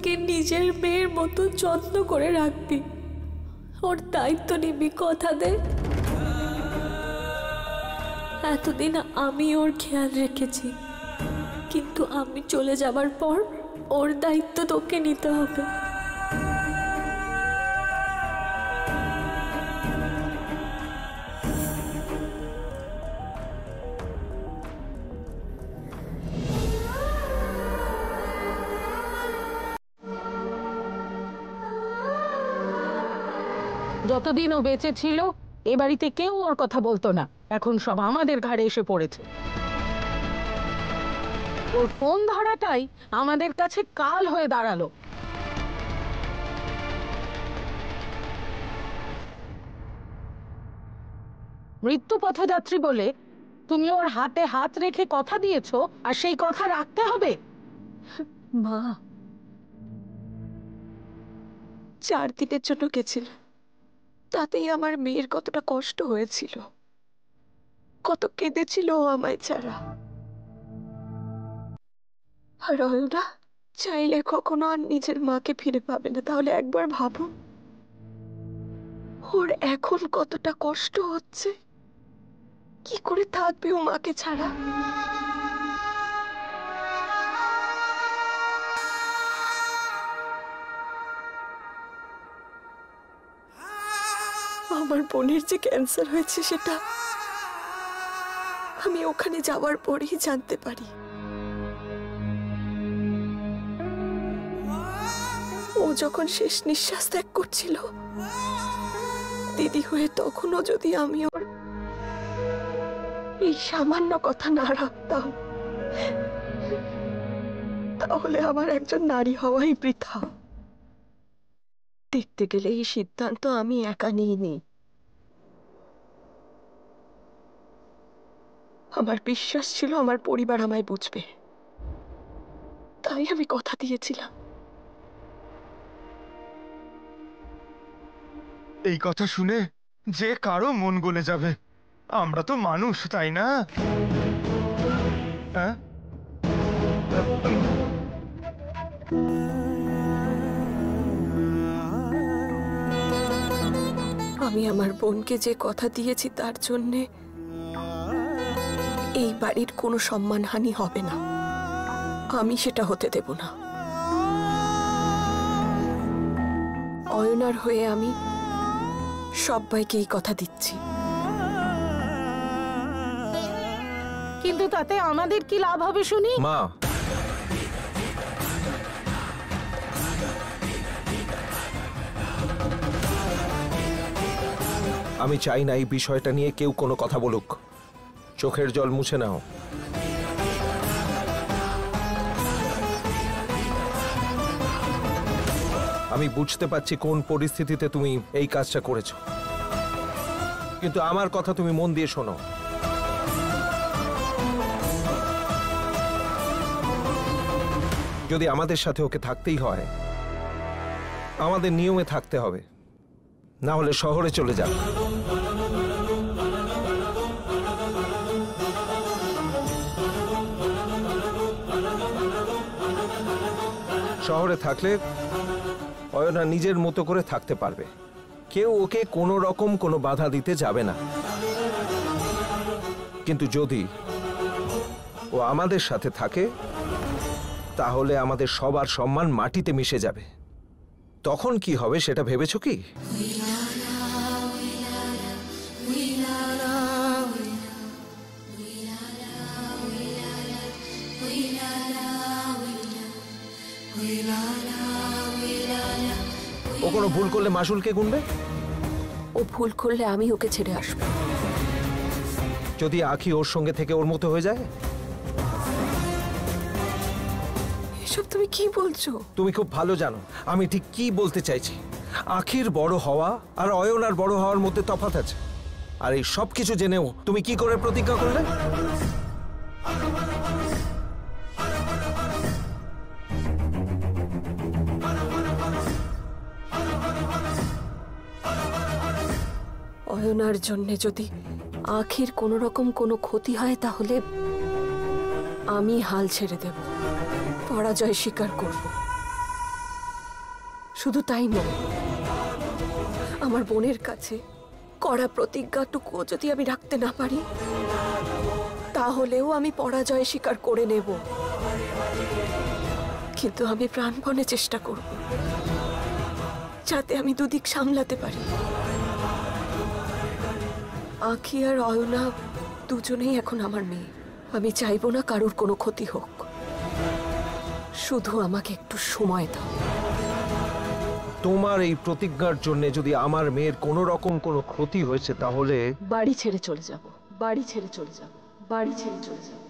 ওকে নিজের মেয়ের মতো যত্ন করে রাখবি, ওর দায়িত্ব নিবি, কথা দে। এতদিন আমি ওর খেয়াল রেখেছি, কিন্তু আমি চলে যাবার পর ওর দায়িত্ব তোকে নিতে হবে। যতদিন ও বেঁচে ছিল এ বাড়িতে কেউ ওর কথা বলতো না, এখন সব আমাদের ঘাড়ে এসে পড়েছে। ওর ফোন ধরাটাই আমাদের কাছে কাল হয়ে দাঁড়ালো। মৃত্যু পথযাত্রী বলে তুমি ওর হাতে হাত রেখে কথা দিয়েছো, আর সেই কথা রাখতে হবে? মা 4 দিনের জন্য গেছিল, তাতেই আমার মেয়ের কতটা কষ্ট হয়েছিল, কত কেঁদেছিল ও আমায় ছাড়া। আর অয়না চাইলে কখনো আর নিজের মাকে ফিরে পাবে না। তাহলে একবার ভাবো ওর এখন কতটা কষ্ট হচ্ছে, কি করে থাকবে ও মাকে ছাড়া। আমার বোনের যে ক্যান্সার হয়েছে সেটা আমি ওখানে যাওয়ার পরেই জানতে পারি। ও যখন শেষ নিঃশ্বাস ত্যাগ করছিল দিদি হয়ে, তখনও যদি আমি ওর এই সামান্য কথা না রাখতাম, তাহলে আমার একজন নারী হওয়াই বৃথা। দেখতে গেলে এই সিদ্ধান্ত আমি একা নিইনি। আমার বিশ্বাস ছিল আমার পরিবার আমায় বুঝবে, তাই আমি কথা দিয়েছিলাম। এই কথা শুনে যে কারো মন গলে যাবে। আমরা তো মানুষ, তাই না? হ্যাঁ, আমি আমার বোনকে যে কথা দিয়েছি তার জন্যে এই বাড়ির কোনো সম্মানহানি হবে না, আমি সেটা হতে দেব না। অয়নার হয়ে আমি সবাইকে এই কথা দিচ্ছি। কিন্তু তাতে আমাদের কি লাভ হবে শুনি? মা, আমি চাই না এই বিষয়টা নিয়ে কেউ কোনো কথা বলুক। চোখের জল মুছে নাও। আমি বুঝতে পারছি কোন পরিস্থিতিতে তুমি এই কাজটা করেছো, কিন্তু আমার কথা তুমি মন দিয়ে শোনো। যদি আমাদের সাথে ওকে থাকতেই হয়, আমাদের নিয়মে থাকতে হবে, না হলে শহরে চলে যাবে। শহরে থাকলে অয়না নিজের মতো করে থাকতে পারবে, কেউ ওকে কোনো রকম কোনো বাধা দিতে যাবে না। কিন্তু যদি ও আমাদের সাথে থাকে, তাহলে আমাদের সবার সম্মান মাটিতে মিশে যাবে। তখন কি হবে সেটা ভেবেছো কি? ও কোনো ভুল করলে মাসুল কে গুনবে? ও ভুল করলে আমি ওকে ছেড়ে আসবো। যদি আখি ওর সঙ্গে থেকে ওর মতো হয়ে যায়? এসব তুমি কি বলছো? তুমি খুব ভালো জানো আমি ঠিক কি বলতে চাইছি। আখির বড় হওয়া আর অয়নার বড় হওয়ার মধ্যে তফাৎ আছে। আর এই সব কিছু জেনেও তুমি কি করে প্রতিজ্ঞা করলে? অয়নার জন্য যদি আখির কোনো রকম কোনো ক্ষতি হয়, তাহলে আমি হাল ছেড়ে দেব, পরাজয় স্বীকার করব। শুধু তাই নয়, আমার বোনের কাছে কড়া প্রতিজ্ঞাটুকুও যদি আমি রাখতে না পারি, তাহলেও আমি পরাজয় স্বীকার করে নেব। কিন্তু আমি প্রাণপণে চেষ্টা করব যাতে আমি দুদিক সামলাতে পারি। আঁখি আর অয়না দুজনেই এখন আমার মেয়ে। আমি চাইবো না কারোর কোনো ক্ষতি হোক। শুধু আমাকে একটু সময় দাও। তোমার এই প্রতিজ্ঞার জন্য যদি আমার মেয়ের কোনো রকম কোনো ক্ষতি হয়েছে তাহলে বাড়ি ছেড়ে চলে যাব, বাড়ি ছেড়ে চলে যাব, বাড়ি ছেড়ে চলে যাব।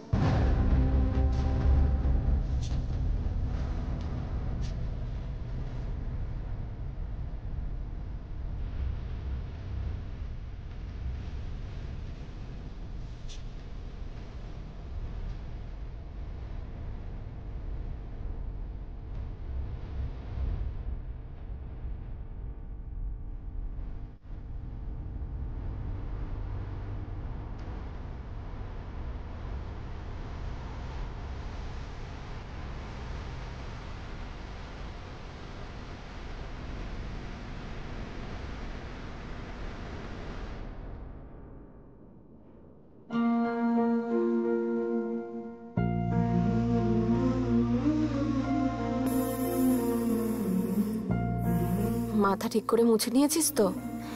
মাথা ঠিক করে মুছে নিয়েছিস তো?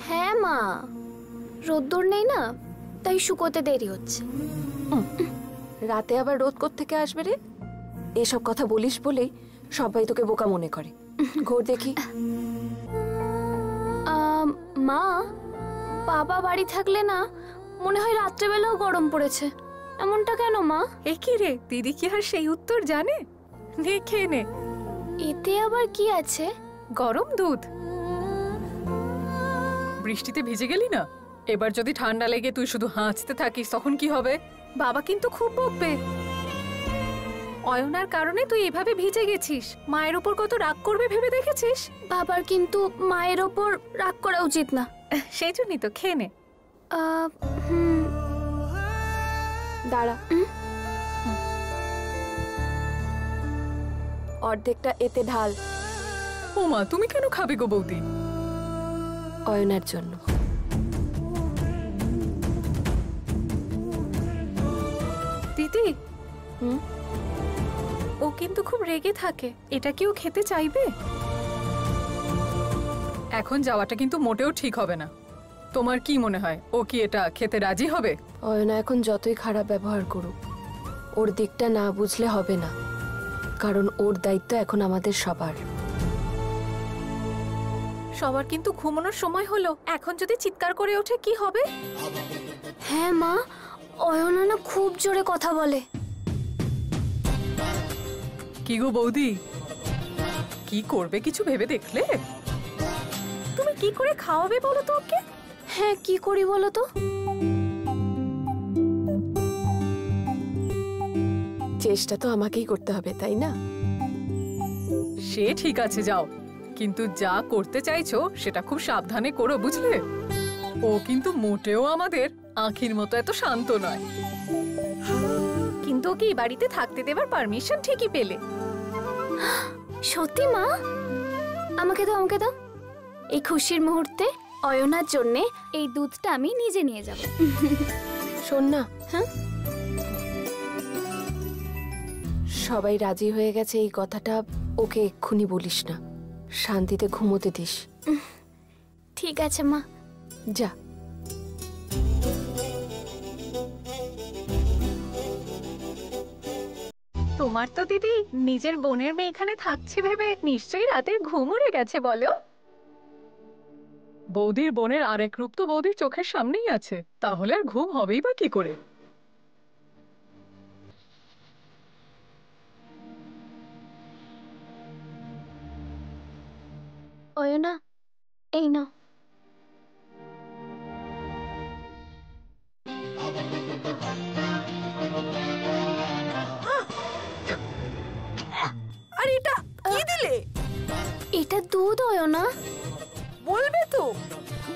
হ্যাঁ মা, রোদ্দুর নেই না, তাই শুকোতে দেরি হচ্ছে। রাতে আবার রোদ কোত্থেকে আসবে রে? এসব কথা বলিস বলেই সবাই তোকে বোকা মনে করে। ঘোর দেখি। মা, বাবা বাড়ি থাকলে না মনে হয় রাত্রেবেলাও গরম পড়েছে। এমনটা কেন মা? এ কি রে, দিদি কি আর সেই উত্তর জানে? নে খেয়ে নে। এতে আবার কি আছে? গরম দুধ। বৃষ্টিতে ভিজে গেলি না, এবার যদি ঠান্ডা লেগে তুই শুধু হাঁচতে থাকিস তখন কি হবে? বাবা কিন্তু খুব বকবে। অয়নার কারণে তুই এভাবে ভিজে গেছিস, মায়ের উপর কত রাগ করবে ভেবে দেখেছিস? বাবার কিন্তু মায়ের ওপর রাগ করা উচিত না। সেই জন্যই তো খেয়ে নে। দাঁড়া, অর্ধেকটা এতে ঢাল। ও মা, তুমি কেন খাবে গো বৌদি? অয়নার জন্য। দিদি, ও কিন্তু খুব রেগে থাকে, এটা কি ও খেতে চাইবে? এখন যাওয়াটা কিন্তু মোটেও ঠিক হবে না। তোমার কি মনে হয়, ও কি এটা খেতে রাজি হবে? অয়না এখন যতই খারাপ ব্যবহার করুক, ওর দিকটা না বুঝলে হবে না, কারণ ওর দায়িত্ব এখন আমাদের সবার। সবার কিন্তু ঘুমানোর সময় হলো, এখন যদি চিৎকার করে ওঠে কি হবে? হ্যাঁ মা, অয়না না খুব জোরে কথা বলে। কি গো বৌদি, কি করবে কিছু ভেবে দেখলে? তুমি কি করে খাওয়াবে বলো তো ওকে? হ্যাঁ, কি করি বলো তো? চেষ্টা তো আমাকেই করতে হবে, তাই না? সে ঠিক আছে, যাও, কিন্তু যা করতে চাইছো সেটা খুব সাবধানে করো, বুঝলে? ও কিন্তু মোটেও আমাদের আঁখির মতো এত শান্ত নয়। কিন্তু ওকে এই বাড়িতে থাকতে দেবার পারমিশন ঠিকই পেলে। সত্যি মা? আমাকে দাও, আমাকে দাও। এই খুশির মুহূর্তে অয়নার জন্য এই দুধটা আমি নিজে নিয়ে যাব। শোন না, হ্যাঁ, সবাই রাজি হয়ে গেছে এই কথাটা ওকে এক্ষুনি বলিস না, শান্তিতে ঘুমোতে দিস। ঠিক আছে মা। যা। তোমার তো দিদি নিজের বোনের মেয়ে এখানে থাকছে ভেবে নিশ্চয়ই রাতের ঘুম উড়ে গেছে বলো? বৌদির বোনের আরেক রূপ তো বৌদির চোখের সামনেই আছে, তাহলে আর ঘুম হবেই বা কি করে? অয়না, এই নাও। আর এটা কি দিলে? এটা দুধ অয়না। বলবে তো?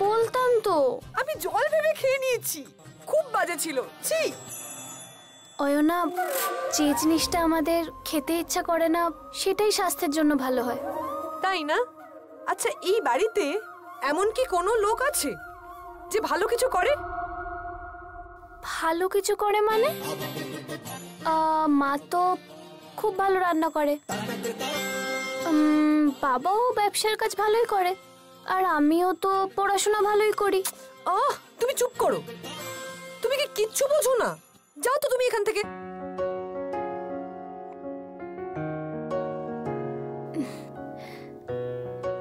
বলতাম তো। আমি জল ভেবে খেয়ে নিয়েছি, খুব বাজে ছিল। ছি। অয়না, যে জিনিসটা আমাদের খেতে ইচ্ছা করে না সেটাই স্বাস্থ্যের জন্য ভালো হয়। তাই না? আচ্ছা, এই বাড়িতে এমন কি কোনো লোক আছে যে ভালো কিছু করে? ভালো কিছু করে মানে? মা তো খুব ভালো রান্না করে, বাবাও ব্যবসার কাজ ভালোই করে, আর আমিও তো পড়াশোনা ভালোই করি। তুমি চুপ করো, তুমি কি কিচ্ছু বোঝো না? যাও তো তুমি এখান থেকে।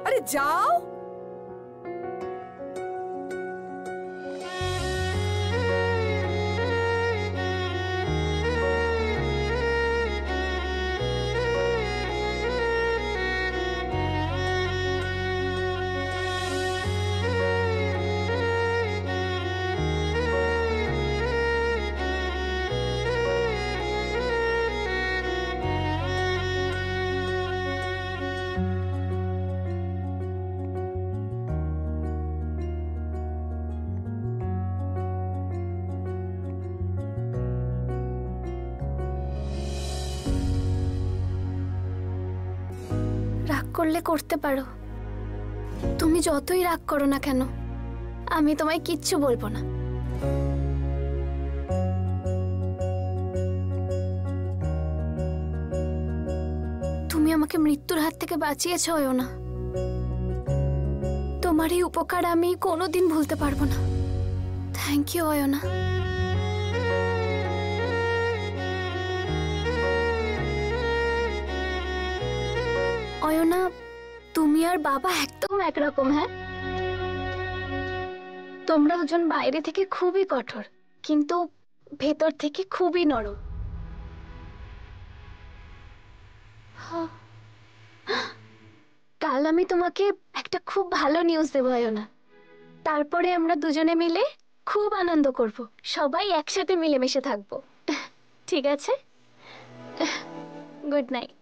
আরে যাও। রাগ করলে করতে পারো, তুমি যতই রাগ করো না কেন আমি তোমায় কিচ্ছু বলবো না। তুমি আমাকে মৃত্যুর হাত থেকে বাঁচিয়েছ অয়না, তোমার এই উপকার আমি কোনোদিন ভুলতে পারবো না। Thank you অয়না। অয়না, তুমি আর বাবা একদম একরকম। হ্যাঁ, তোমরা দুজন বাইরে থেকে খুবই কঠোর, কিন্তু ভেতর থেকে খুবই নরম। কাল আমি তোমাকে একটা খুব ভালো নিউজ দেবো অয়না, তারপরে আমরা দুজনে মিলে খুব আনন্দ করব, সবাই একসাথে মিলেমিশে থাকবো। ঠিক আছে? Good night.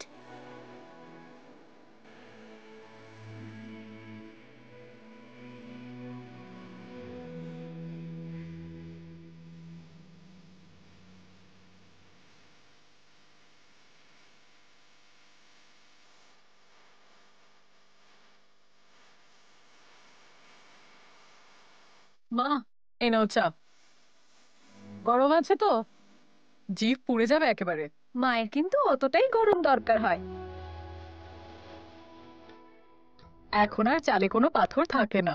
মা, এই নাও চা। গরম আছে তো? জিভ পুড়ে যাবে একেবারে। মায়ের কিন্তু অতটাই গরম দরকার হয়। এখন আর চালে কোনো পাথর থাকে না।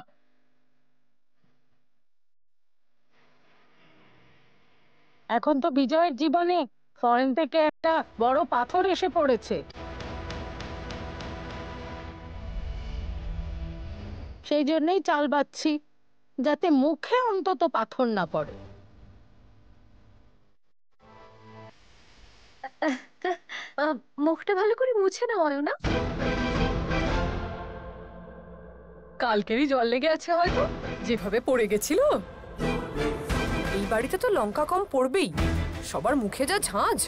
এখন তো বিজয়ের জীবনে ফরেন থেকে একটা বড় পাথর এসে পড়েছে, সেই জন্যই চাল বাচ্ছি, যাতে মুখে অন্তত পাথর না পড়ে। মুখটা ভালো করে মুছে নাও অয়না। কালকেরই জল লেগে আছে হয়তো, যেভাবে পড়ে গেছিল। এই বাড়িতে তো লঙ্কা কম পড়বেই, সবার মুখে যা ঝাঁঝ।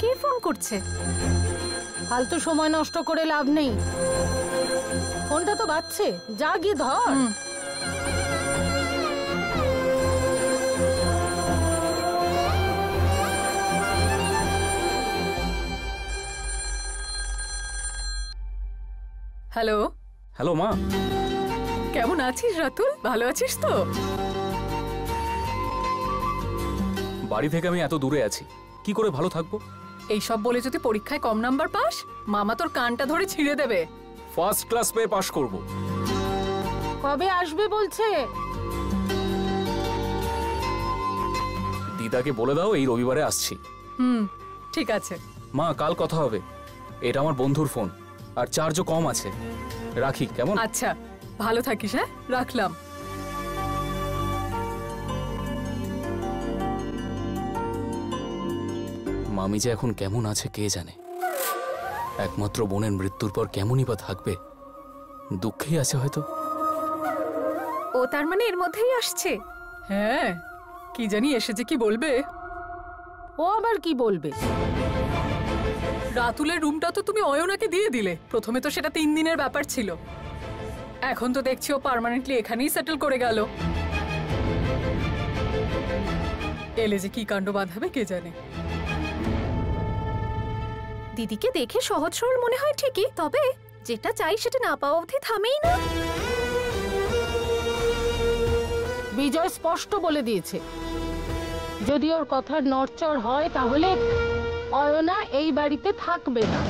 কে ফোন করছে? ফালতু সময় নষ্ট করে লাভ নেই, ফোনটা তো বাজছে, যা গিয়ে ধর। হ্যালো। হ্যালো মা, কেমন আছিস রাতুল? ভালো আছিস তো? বাড়ি থেকে আমি এত দূরে আছি, কি করে ভালো থাকবো? এইসব বলে যদি পরীক্ষায় কম নাম্বার পাস, মামা তোর কানটা ধরে ছিঁড়ে দেবে। ফার্স্ট ক্লাস পেয়ে পাশ করব। কবে আসবে বলছে? দিদাকে বলে দাও এই রবিবারে আসছি। ঠিক আছে মা, কাল কথা হবে। এটা আমার বন্ধুর ফোন, আর চার্জও কম আছে। রাখি কেমন? আচ্ছা, ভালো থাকিস। হ্যাঁ, রাখলাম। মামি যে এখন কেমন আছে কে জানে। একমাত্র বোনের মৃত্যুর পর কেমনই বা থাকবে, দুঃখেই আছে হয়তো। ও তার মানে এর মধ্যেই আসছে? হ্যাঁ, কি জানি এসেছে কি বলবে। ও আবার কি বলবে? রাতুলের রুমটা তো তুমি অয়নাকে দিয়ে দিলে। প্রথমে তো সেটা 3 দিনের ব্যাপার ছিল, এখন তো দেখছি ও পার্মানেন্টলি এখানেই সেটেল করে গেল। এলে যে কি কাণ্ড বাঁধাবে কে জানে। দিদিকে দেখে সহজ সরল মনে হয় ঠিকই, তবে যেটা চাই সেটা না পাওয়া অবধি থামেই না। বিজয় স্পষ্ট বলে দিয়েছে, যদি ওর কথার নড়চড় হয় তাহলে অয়না এই বাড়িতে থাকবে না।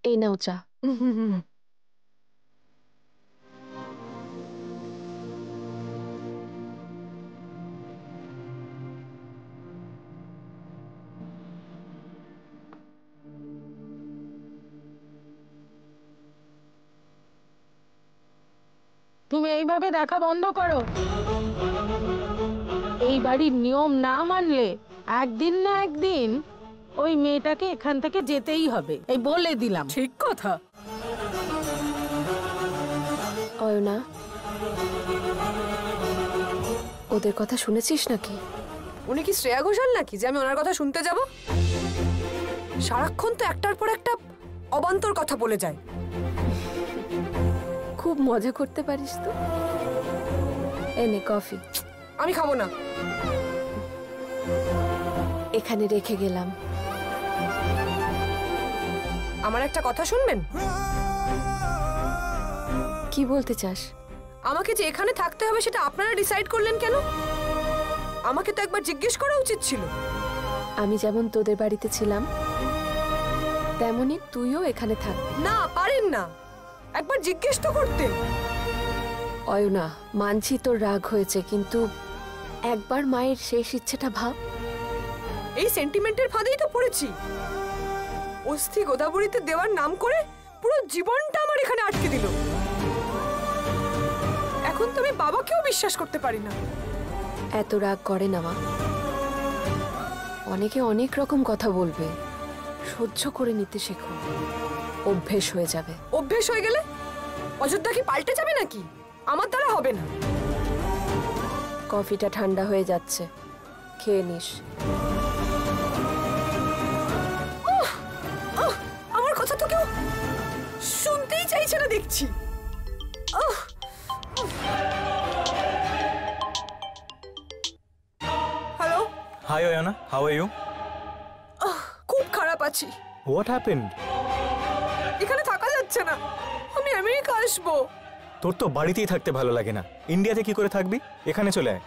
এই নাও চা। তুমি এইভাবে দেখা বন্ধ করো। এই বাড়ির নিয়ম না মানলে একদিন না একদিন ওই মেয়েটাকে এখান থেকে যেতেই হবে, এই বলে দিলাম। ঠিক কথা। অয়না, ওদের কথা শুনেছিস নাকি? উনি কি শ্রেয়া ঘোষাল নাকি যে আমি ওনার কথা শুনতে যাব? সারাক্ষণ তো একটার পর একটা অবান্তর কথা বলে যায়। খুব মজা করতে পারিস তো। এনে কফি। আমি খাবো না। এখানে রেখে গেলাম। আমার একটা কথা শুনবেন? কি বলতে চাস? আমাকে যে এখানে থাকতে হবে সেটা আপনারা ডিসাইড করলেন কেন? আমাকে তো একবার জিজ্ঞেস করা উচিত ছিল। আমি যেমন তোদের বাড়িতে ছিলাম তেমনি তুইও এখানে থাক। না, পারেন না, একবার জিজ্ঞেস তো করতেন। অয়না, মানছি তোর রাগ হয়েছে, কিন্তু একবার মায়ের শেষ ইচ্ছেটা ভাব। এই সেন্টিমেন্টের ফাঁদেই তো পড়েছি। অস্থি গোদাবরীতে দেওয়ার নাম করে পুরো জীবনটা আমার এখানে আটকে দিল। এখন তো আমি বাবাকেও বিশ্বাস করতে পারি না। এত রাগ করে না মা। অনেকে অনেক রকম কথা বলবে, সহ্য করে নিতে শেখো, অভ্যেস হয়ে যাবে। অভ্যেস হয়ে গেলে অযোধ্যা কি পাল্টে যাবে নাকি? আমার দ্বারা হবে না। কফিটা ঠান্ডা হয়ে যাচ্ছে, খেয়ে নিস। আমার কথা তো কেউ শুনতেই চাইছে না দেখছি। Hello. Hi Oyana, how are you? খুব খারাপ আছি। What happened? এখানে থাকা যাচ্ছে না, আমি আমেরিকা আসবো। তোর তো বাড়িতেই থাকতে ভালো লাগে না, ইন্ডিয়াতে কি করে থাকবি? এখানে চলে আয়।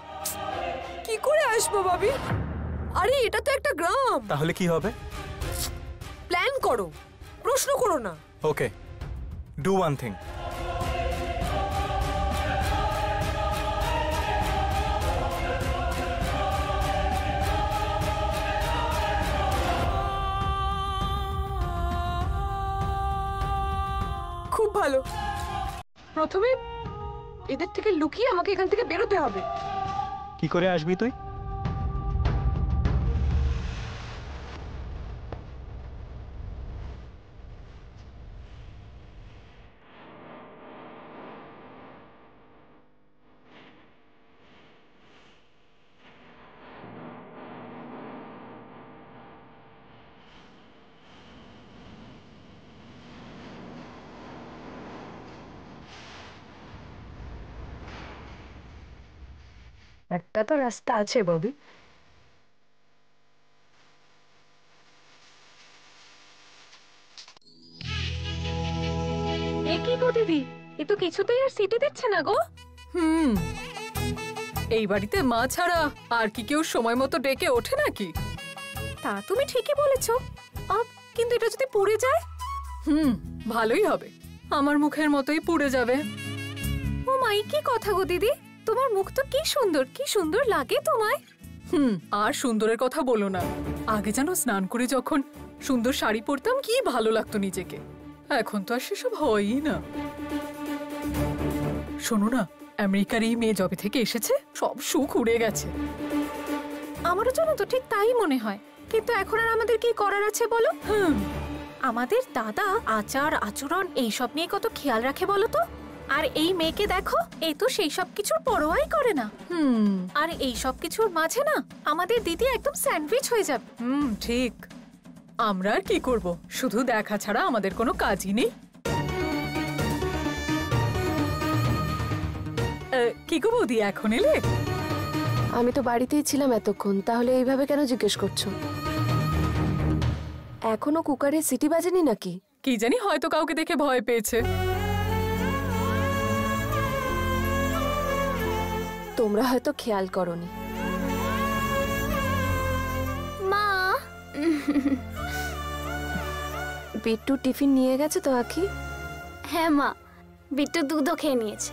কি করে আসবো ভাবি? আরে এটা তো একটা গ্রাম। তাহলে কি হবে? প্ল্যান করো, প্রশ্ন করো না। ওকে, ডু ওয়ান থিং। খুব ভালো। প্রথমে এদের থেকে লুকিয়ে আমাকে এখান থেকে বেরোতে হবে। কি করে আসবি তুই? একটা তো রাস্তা আছে ববি। এ কি গো দিদি, এ তো কিছুতেই আর সিটি দিচ্ছে না গো। এই বাড়িতে মা ছাড়া আর কি কেউ সময় মতো ডেকে ওঠে নাকি? তা তুমি ঠিকই বলেছো, কিন্তু এটা যদি পুড়ে যায়? ভালোই হবে, আমার মুখের মতোই পুড়ে যাবে। ও মাই, কি কথা গো দিদি, তোমার মুখ তো কি সুন্দর, কি সুন্দর লাগে তোমায়। আর সুন্দরের কথা বলো না। আগে যেন স্নান করে যখন সুন্দর শাড়ি পরতাম কি ভালো লাগতো নিজেকে, এখন তো আর সেসব হয়ই না। শোনো না, আমেরিকার এই মেয়ে যবে থেকে এসেছে সব সুখ উড়ে গেছে। আমারও জানো তো ঠিক তাই মনে হয়, কিন্তু এখন আর আমাদের কি করার আছে বলো? আমাদের দাদা আচার আচরণ এইসব নিয়ে কত খেয়াল রাখে বলো তো। আর এই মেয়েকে দেখো, এই তো সেই সব কিছুর পরোয়াই করে না। আর এই সব কিছুর মাঝে না আমাদের দিদি একদম স্যান্ডউইচ হয়ে যাবে। ঠিক। আমরা আর কি করব, শুধু দেখা ছাড়া আমাদের কোনো কাজই নেই। কি গো বৌদি, এখন এলে? আমি তো বাড়িতেই ছিলাম এতক্ষণ, তাহলে এইভাবে কেন জিজ্ঞেস করছো? এখনো কুকারে সিটি বাজেনি নাকি? কি জানি, হয়তো কাউকে দেখে ভয় পেয়েছে। তোমরা হয়তো খেয়াল করোনি। মা, বিট্টু টিফিন নিয়ে গেছে তো আখি? হ্যাঁ মা, বিট্টু দুধও খেয়ে নিয়েছে।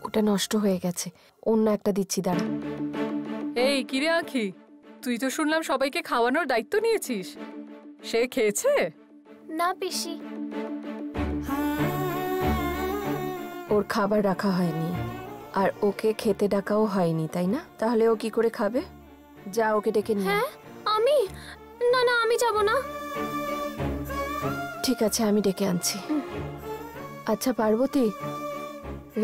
ওটা নষ্ট হয়ে গেছে, অন্য একটা দিচ্ছি, দাঁড়া। এই কিরে আখি, তুই তো শুনলাম সবাইকে খাওয়ানোর দায়িত্ব নিয়েছিস। সে খেয়েছে? না পিসি, ওর খাবার রাখা হয়নি, আর ওকে খেতে ডাকাও হয়নি, তাই না? তাহলে ও কি করে খাবে? যা ওকে ডেকে নিয়ে। হ্যাঁ আমি, না না আমি যাব না। ঠিক আছে, আমি ডেকে আনছি। আচ্ছা পার্বতী,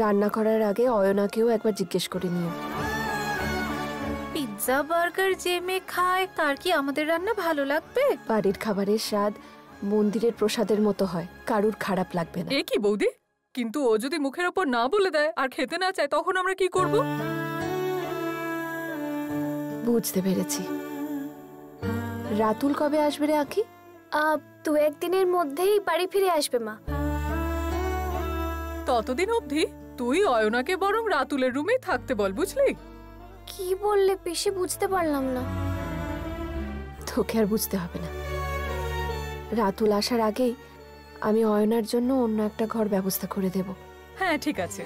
রান্না করার আগে অয়নাকেও একবার জিজ্ঞেস করে নিও। পিৎজা বার্গার যে মেয়ে খায় তার কি আমাদের রান্না ভালো লাগবে? বাড়ির খাবারের স্বাদ মন্দিরের প্রসাদের মতো হয়, কারুর খারাপ লাগবে না। এ কি বৌদি, কিন্তু ও যদি মুখের ওপর না বলে দেয় আর খেতে না চায়, তখন আমরা কি করব? বুঝতে পেরেছি। রাতুল কবে আসবে রে আখি? 2-1 দিনের মধ্যেই বাড়ি ফিরে আসবে মা। ততদিন অবধি তুই অয়নাকে বরং রাতুলের রুমেই থাকতে বল, বুঝলি? কি বললে পিসি, বুঝতে পারলাম না। তোকে আর বুঝতে হবে না। রাতুল আসার আগেই আমি অয়নার জন্য অন্য একটা ঘর ব্যবস্থা করে দেব। হ্যাঁ ঠিক আছে।